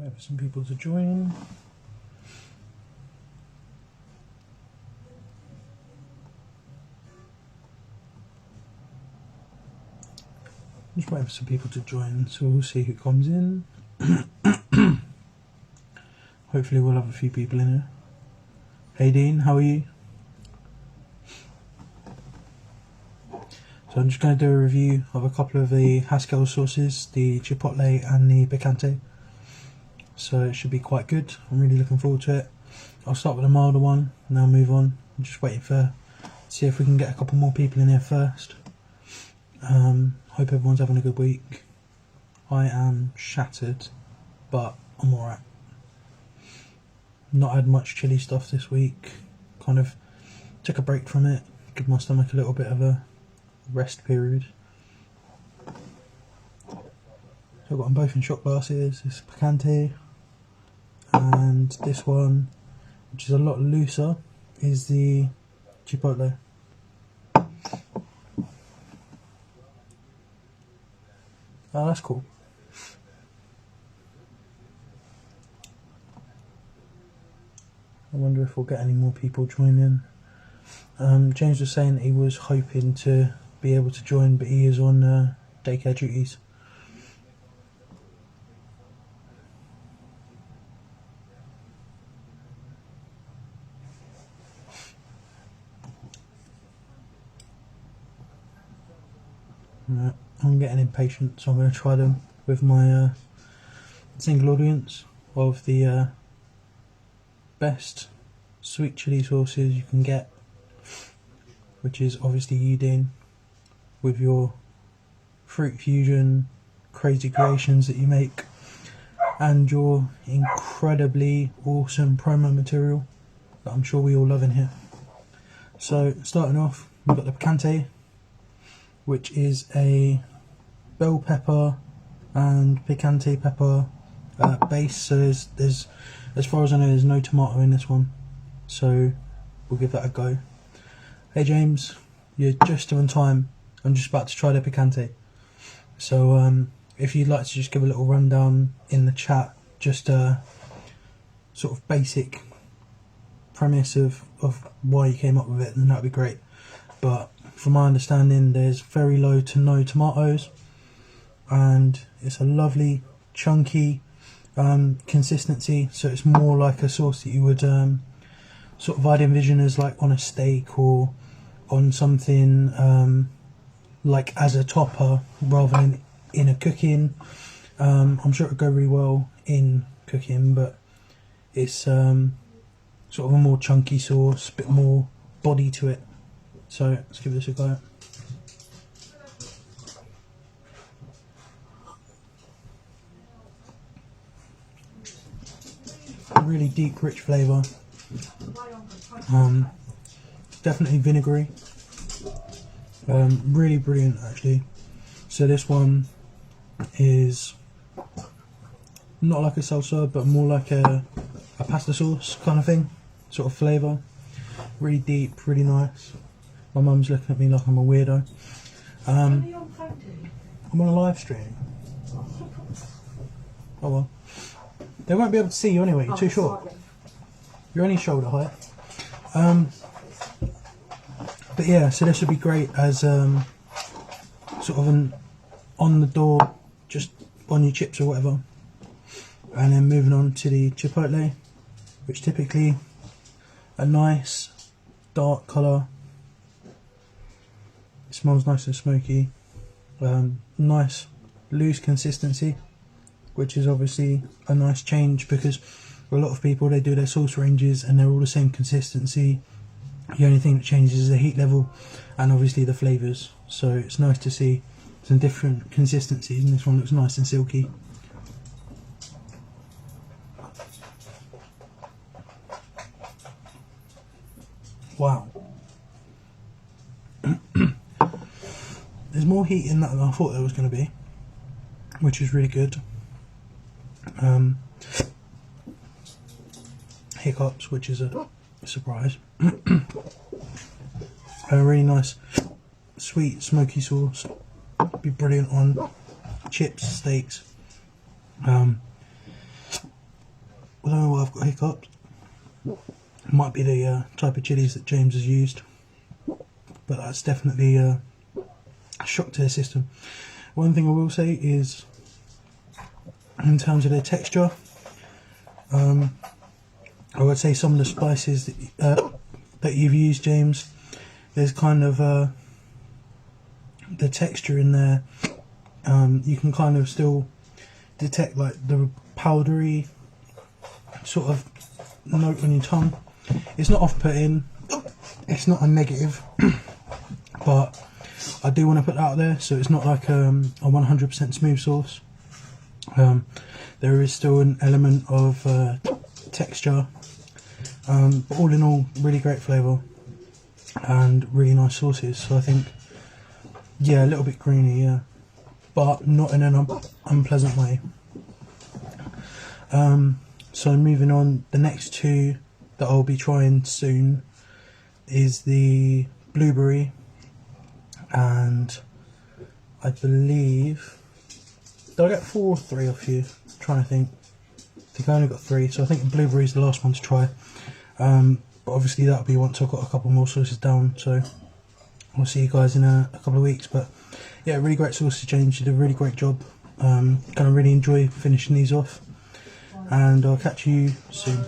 Wait for some people to join. Just waiting for some people to join, so we'll see who comes in. Hopefully we'll have a few people in here. Hey Dean, how are you? So I'm just going to do a review of a couple of the HaskHells sauces, the Chipotle and the Picante. So it should be quite good. I'm really looking forward to it. I'll start with a milder one and then I'll move on. I'm just waiting for, see if we can get a couple more people in here first. Hope everyone's having a good week. I am shattered, but I'm alright. Not had much chili stuff this week. Kind of took a break from it. Give my stomach a little bit of a rest period. So I've got them both in shot glasses. This Picante and this one, which is a lot looser, is the Chipotle. Oh, that's cool. I wonder if we'll get any more people joining. James was saying that he was hoping to be able to join, but he is on daycare duties. Right, I'm getting impatient, so I'm going to try them with my single audience of the best sweet chili sauces you can get, which is obviously you, Dean, with your fruit fusion crazy creations that you make and your incredibly awesome promo material that I'm sure we all love in here. So starting off, we've got the Picante, which is a bell pepper and Picante pepper base. So there's, as far as I know, there's no tomato in this one, so we'll give that a go. Hey James, you're just on time. I'm just about to try the Picante. So if you'd like to just give a little rundown in the chat, just a sort of basic premise of why you came up with it, then that'd be great. But from my understanding, there's very low to no tomatoes, and it's a lovely chunky consistency, so it's more like a sauce that you would sort of I'd envision as like on a steak or on something like as a topper rather than in a cooking. I'm sure it would go really well in cooking, but it's sort of a more chunky sauce, a bit more body to it. So let's give this a go. Really deep, rich flavour. Definitely vinegary. Really brilliant, actually. So this one is not like a salsa, but more like a pasta sauce kind of thing, sort of flavour. Really deep, really nice. My mum's looking at me like I'm a weirdo. I'm on a live stream. Oh well. They won't be able to see you anyway, you're too short. You're only shoulder height. But yeah, so this would be great as sort of an on the door, just on your chips or whatever. And then moving on to the Chipotle, which typically a nice dark colour. It smells nice and smoky. Nice loose consistency, which is obviously a nice change, because for a lot of people, they do their sauce ranges and they're all the same consistency. The only thing that changes is the heat level and obviously the flavours. So it's nice to see some different consistencies, and this one looks nice and silky. Wow. There's more heat in that than I thought there was going to be, which is really good. Hiccups, which is a surprise. A really nice sweet smoky sauce. Be brilliant on chips, steaks. don't know why I've got hiccups. It might be the type of chilies that James has used, but that's definitely a shock to the system. One thing I will say is, in terms of their texture, I would say some of the spices that you've used, James, there's kind of the texture in there. You can kind of still detect like the powdery sort of note on your tongue. It's not off-putting, it's not a negative, but I do want to put that out there, so it's not like a 100% smooth sauce. There is still an element of texture, but all in all, really great flavour and really nice sauces. So I think, yeah, a little bit greeny, yeah, but not in an unpleasant way. So moving on, the next two that I'll be trying soon is the blueberry, and I believe, did I get 4 or 3 off you? I'm trying to think. I think I only got 3, so I think the blueberry is the last one to try. But obviously that'll be once I've got a couple more sauces down, so I'll see you guys in a couple of weeks. But yeah, really great sauces, James. You did a really great job. Gonna really enjoy finishing these off, and I'll catch you soon.